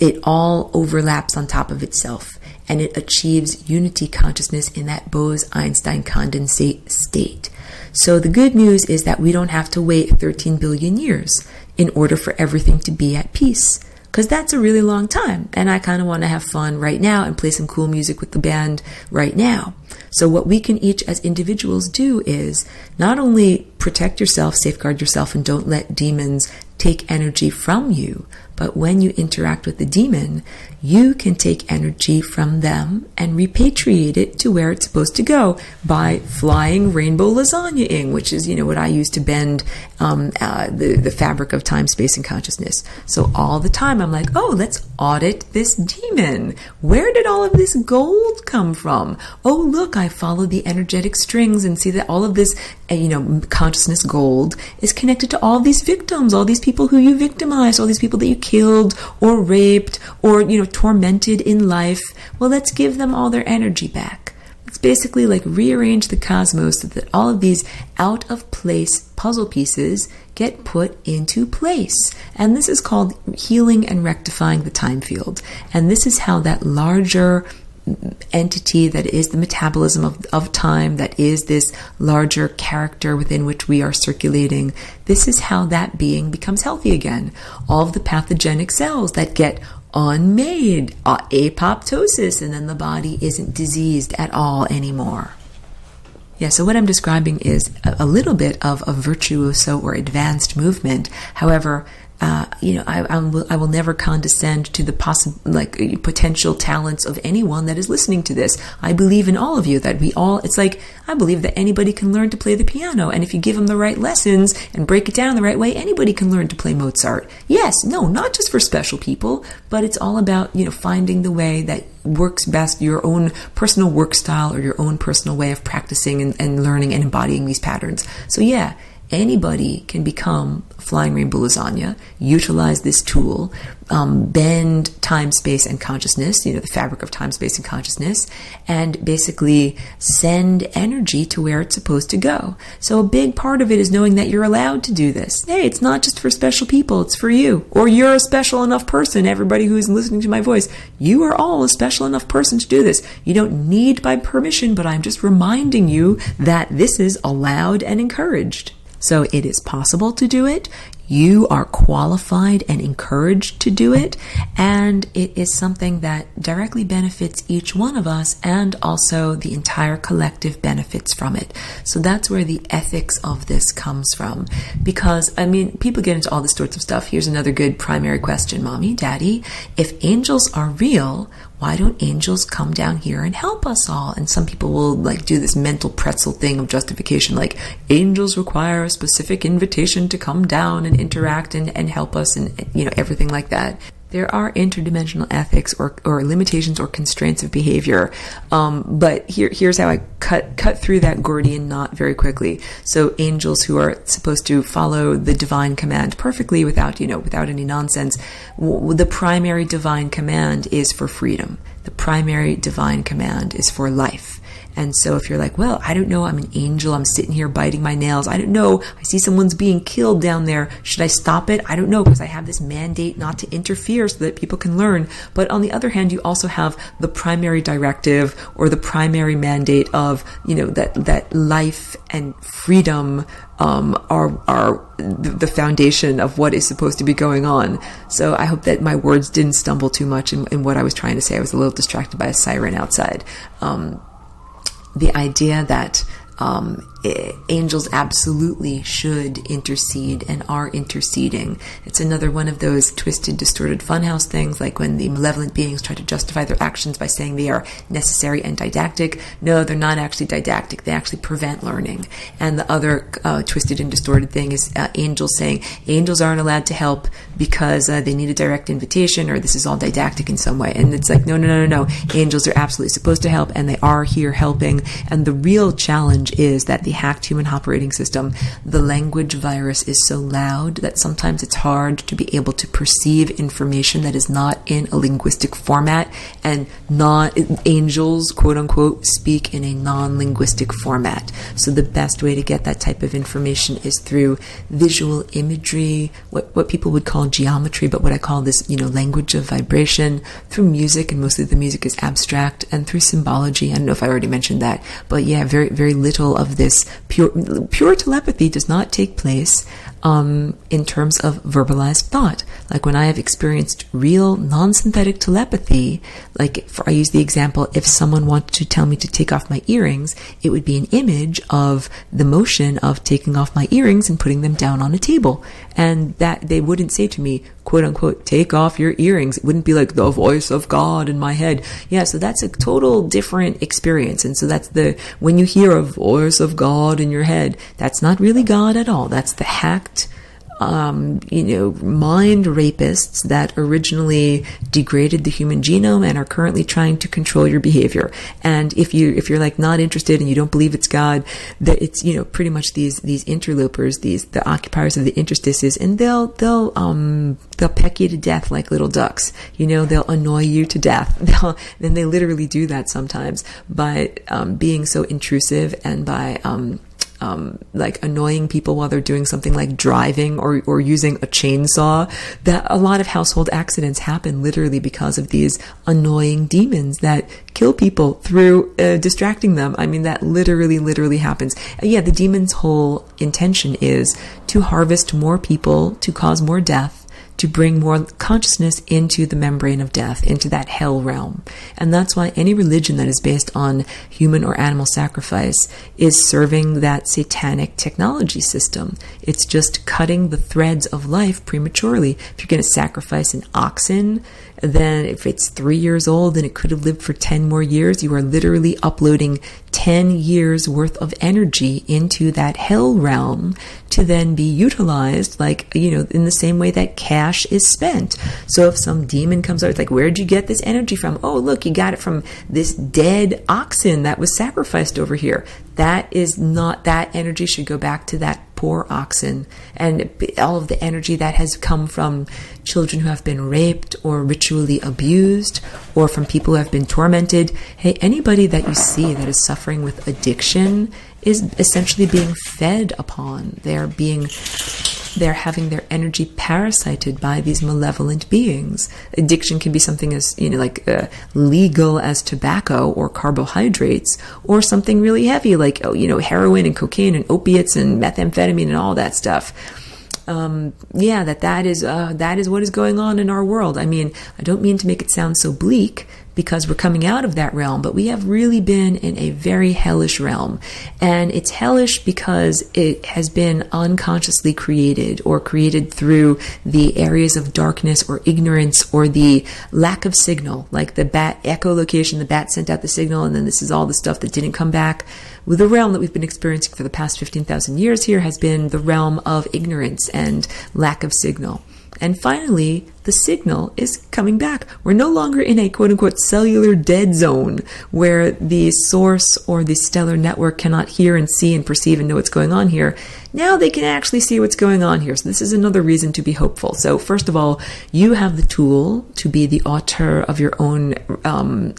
it all overlaps on top of itself, and it achieves unity consciousness in that Bose-Einstein condensate state. So the good news is that we don't have to wait 13 billion years in order for everything to be at peace, because that's a really long time, and I kind of want to have fun right now and play some cool music with the band right now. So what we can each as individuals do is not only protect yourself, safeguard yourself, and don't let demons take energy from you, but when you interact with the demon, you can take energy from them and repatriate it to where it's supposed to go by flying rainbow lasagna-ing, which is, what I use to bend the fabric of time, space, and consciousness. So all the time I'm like, oh, let's audit this demon. Where did all of this gold come from? Oh, look, I followed the energetic strings and see that all of this, consciousness gold is connected to all these victims, all these people who you victimized, all these people that you killed or raped or, tormented in life. Well, let's give them all their energy back. Let's basically rearrange the cosmos so that all of these out of place puzzle pieces get put into place. And this is called healing and rectifying the time field. And this is how that larger entity that is the metabolism of time, that is this larger character within which we are circulating, this is how that being becomes healthy again. All of the pathogenic cells that get unmade, apoptosis, and then the body isn't diseased at all anymore. Yeah, so what I'm describing is a little bit of a virtuoso or advanced movement. However, I will never condescend to the potential talents of anyone that is listening to this. I believe in all of you, that I believe that anybody can learn to play the piano, and if you give them the right lessons and break it down the right way, anybody can learn to play Mozart. Yes, no, not just for special people, but it's all about, finding the way that works best, your own personal work style or your own personal way of practicing and learning and embodying these patterns. So yeah, anybody can become flying rainbow lasagna, utilize this tool, bend time, space, and consciousness, the fabric of time, space, and consciousness, and basically send energy to where it's supposed to go. So a big part of it is knowing that you're allowed to do this. Hey, it's not just for special people, it's for you. Or you're a special enough person, everybody who is listening to my voice. You are all a special enough person to do this. You don't need my permission, but I'm just reminding you that this is allowed and encouraged. So it is possible to do it. You are qualified and encouraged to do it, and it is something that directly benefits each one of us, and also the entire collective benefits from it. So that's where the ethics of this comes from. Because, I mean, people get into all this sorts of stuff. Here's another good primary question, Mommy, Daddy. If angels are real, why don't angels come down here and help us all? And some people will like do this mental pretzel thing of justification, like angels require a specific invitation to come down and interact and help us, and you know, everything like that. There are interdimensional ethics or limitations or constraints of behavior. But here's how I cut through that Gordian knot very quickly. So angels who are supposed to follow the divine command perfectly without any nonsense. The primary divine command is for freedom. The primary divine command is for life. And so if you're like, well, I don't know, I'm an angel, I'm sitting here biting my nails, I don't know, I see someone's being killed down there, should I stop it? I don't know, because I have this mandate not to interfere so that people can learn. But on the other hand, you also have the primary directive or the primary mandate of, that life and freedom are the foundation of what is supposed to be going on. So I hope that my words didn't stumble too much in what I was trying to say. I was a little distracted by a siren outside. The idea that angels absolutely should intercede and are interceding. It's another one of those twisted, distorted funhouse things, like when the malevolent beings try to justify their actions by saying they are necessary and didactic. No, they're not actually didactic. They actually prevent learning. And the other twisted and distorted thing is angels saying angels aren't allowed to help because they need a direct invitation, or this is all didactic in some way. And it's like, no. Angels are absolutely supposed to help, and they are here helping. And the real challenge is that the hacked human operating system, the language virus, is so loud that sometimes it's hard to be able to perceive information that is not in a linguistic format, and not angels, quote unquote, speak in a non-linguistic format. So the best way to get that type of information is through visual imagery, what people would call geometry, but what I call this, language of vibration, through music, and mostly the music is abstract, and through symbology. I don't know if I already mentioned that, but yeah, very, very little of this pure telepathy does not take place in terms of verbalized thought. Like when I have experienced real non-synthetic telepathy, I use the example, if someone wanted to tell me to take off my earrings, it would be an image of the motion of taking off my earrings and putting them down on a table. And that they wouldn't say to me, quote unquote, take off your earrings. It wouldn't be like the voice of God in my head. Yeah, so that's a total different experience. And so that's when you hear a voice of God in your head, that's not really God at all. That's the hacked mind rapists that originally degraded the human genome and are currently trying to control your behavior. And if you're like not interested and you don't believe it's God, that it's pretty much these interlopers, the occupiers of the interstices, and they'll peck you to death like little ducks. They'll annoy you to death. Then they literally do that sometimes by being so intrusive, and by annoying people while they're doing something like driving or using a chainsaw. That a lot of household accidents happen literally because of these annoying demons that kill people through distracting them. I mean, that literally happens. Yeah, the demon's whole intention is to harvest more people, to cause more death, to bring more consciousness into the membrane of death, into that hell realm. And that's why any religion that is based on human or animal sacrifice is serving that satanic technology system. It's just cutting the threads of life prematurely. If you're going to sacrifice an oxen, then if it's 3 years old and it could have lived for 10 more years, you are literally uploading 10 years worth of energy into that hell realm to then be utilized in the same way that cash is spent. So if some demon comes out, it's like, where'd you get this energy from? Oh, look, you got it from this dead oxen that was sacrificed over here. That energy should go back to that poor oxen, and all of the energy that has come from children who have been raped or ritually abused, or from people who have been tormented. Hey, anybody that you see that is suffering with addiction is essentially being fed upon. They're having their energy parasited by these malevolent beings. Addiction can be something as, legal as tobacco or carbohydrates, or something really heavy like, heroin and cocaine and opiates and methamphetamine and all that stuff. that is what is going on in our world. I mean, I don't mean to make it sound so bleak, because we're coming out of that realm, but we have really been in a very hellish realm. And it's hellish because it has been unconsciously created, or created through the areas of darkness or ignorance or the lack of signal, like the bat echolocation. The bat sent out the signal, and then this is all the stuff that didn't come back. With the realm that we've been experiencing for the past 15,000 years here has been the realm of ignorance and lack of signal. And finally, the signal is coming back. We're no longer in a quote-unquote cellular dead zone where the source or the stellar network cannot hear and see and perceive and know what's going on here. Now they can actually see what's going on here. So this is another reason to be hopeful. So first of all, you have the tool to be the author of your own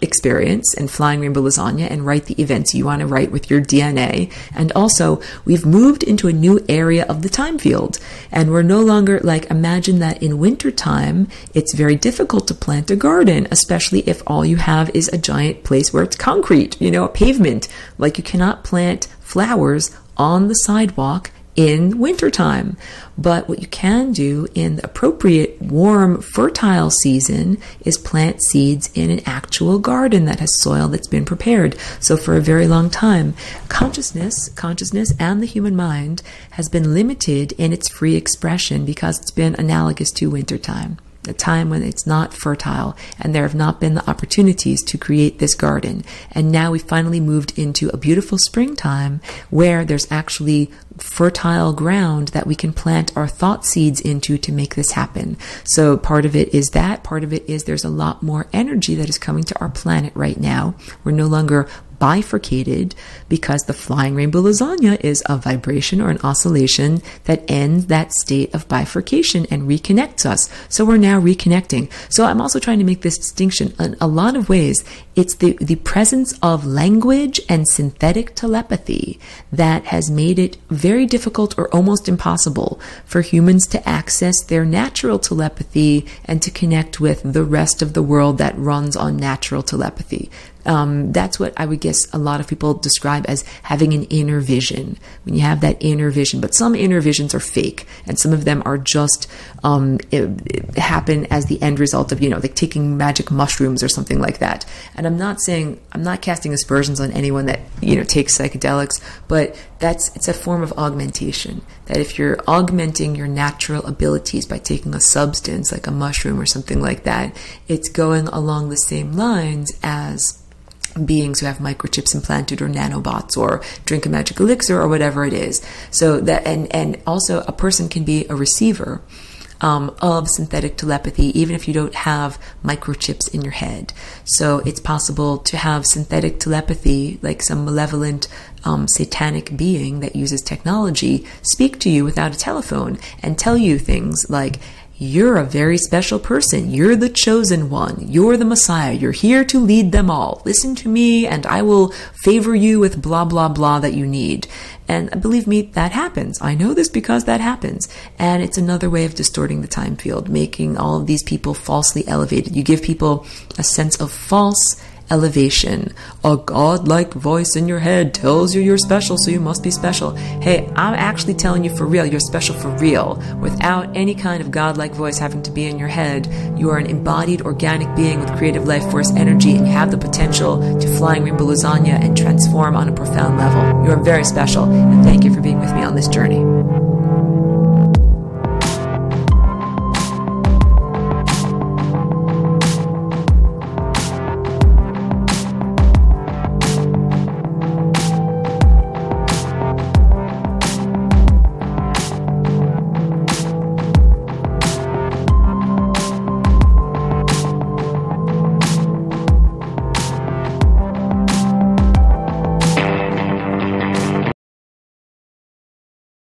experience and Flying Rainbow Lasagna, and write the events you want to write with your DNA. And also, we've moved into a new area of the time field. And we're no longer, like, imagine that in wintertime, it's very difficult to plant a garden, especially if all you have is a giant place where it's concrete, a pavement. Like, you cannot plant flowers on the sidewalk in wintertime. But what you can do in the appropriate warm, fertile season is plant seeds in an actual garden that has soil that's been prepared. So for a very long time, consciousness and the human mind has been limited in its free expression because it's been analogous to wintertime, a time when it's not fertile and there have not been the opportunities to create this garden. And now we finally moved into a beautiful springtime where there's actually fertile ground that we can plant our thought seeds into to make this happen. So part of it is that. Part of it is there's a lot more energy that is coming to our planet right now. We're no longer bifurcated because the Flying Rainbow Lasagna is a vibration or an oscillation that ends that state of bifurcation and reconnects us. So we're now reconnecting. So I'm also trying to make this distinction. In a lot of ways, it's the presence of language and synthetic telepathy that has made it very difficult or almost impossible for humans to access their natural telepathy and to connect with the rest of the world that runs on natural telepathy. That's what I would guess a lot of people describe as having an inner vision. When you have that inner vision, but some inner visions are fake, and some of them are just it happen as the end result of like taking magic mushrooms or something like that. And I'm not casting aspersions on anyone that takes psychedelics, but it's a form of augmentation. That if you're augmenting your natural abilities by taking a substance like a mushroom or something like that, it's going along the same lines as beings who have microchips implanted or nanobots or drink a magic elixir or whatever it is. So that, and also a person can be a receiver of synthetic telepathy, even if you don't have microchips in your head. So it's possible to have synthetic telepathy, like some malevolent satanic being that uses technology, speak to you without a telephone and tell you things like, you're a very special person. You're the chosen one. You're the Messiah. You're here to lead them all. Listen to me and I will favor you with blah, blah, blah that you need. And believe me, that happens. I know this because that happens. And it's another way of distorting the time field, making all of these people falsely elevated. You give people a sense of false elevation. A godlike voice in your head tells you you're special, so you must be special. Hey, I'm actually telling you for real, you're special for real. Without any kind of godlike voice having to be in your head, you are an embodied organic being with creative life force energy, and you have the potential to Flying Rainbow Lasagna and transform on a profound level. You are very special, and thank you for being with me on this journey.